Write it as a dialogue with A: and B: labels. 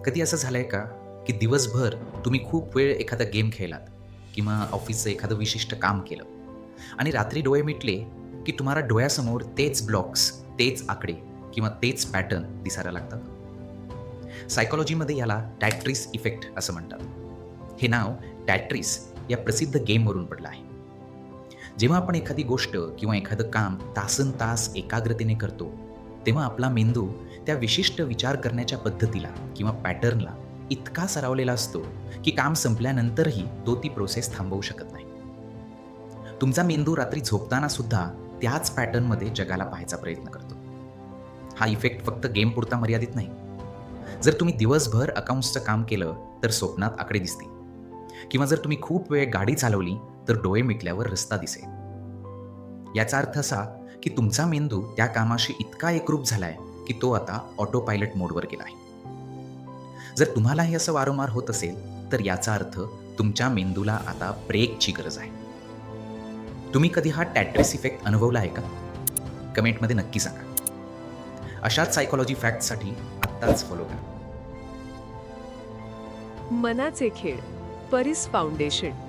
A: कधी असं झालंय का, की दिवसभर तुम्ही खूप वेळ एखादा गेम खेळलात किंवा ऑफिसचं एखादं विशिष्ट काम केलं आणि रात्री डोळे मिटले, की तुम्हाला डोळ्यासमोर तेच ब्लॉक्स, तेच आकडे किंवा तेच पॅटर्न दिसायला लागतात? सायकॉलॉजीमध्ये याला टॅट्रिस इफेक्ट असं म्हणतात. हे नाव टॅट्रिस या प्रसिद्ध गेमवरून पडलं आहे. जेव्हा आपण एखादी गोष्ट किंवा एखादं काम तासनतास एकाग्रतेने करतो, तेव्हा आपला मेंदू त्या विशिष्ट विचार करण्याच्या पद्धतीला किंवा पॅटर्नला इतका सरावलेला असतो, की काम संपल्यानंतरही तो ती प्रोसेस थांबवू शकत नाही. तुमचा मेंदू रात्री झोपताना सुद्धा त्याच पॅटर्नमध्ये जगाला पाहायचा प्रयत्न करतो. हा इफेक्ट फक्त गेमपुरता मर्यादित नाही. जर तुम्ही दिवसभर अकाउंट्सचं काम केलं, तर स्वप्नात आकडे दिसतील किंवा जर तुम्ही खूप वेळ गाडी चालवली, तर डोळे मिटल्यावर रस्ता दिसेल. याचा अर्थ असा, की तुमचा मेंदू त्या कामाशी इतका एकरूप झालाय, की तो आता ऑटो पायलट मोडवर गेला आहे. जर तुम्हाला हे असं वारंवार होत असेल, तर याचा अर्थ तुमच्या मेंदूला आता ब्रेकची गरज आहे. तुम्ही कधी हा टॅट्रिस इफेक्ट अनुभवला आहे का? कमेंटमध्ये नक्की सांगा. अशाच सायकॉलॉजी फॅक्ट्ससाठी आत्ताच फॉलो करा.
B: मनाचे खेळ, परिस फाउंडेशन.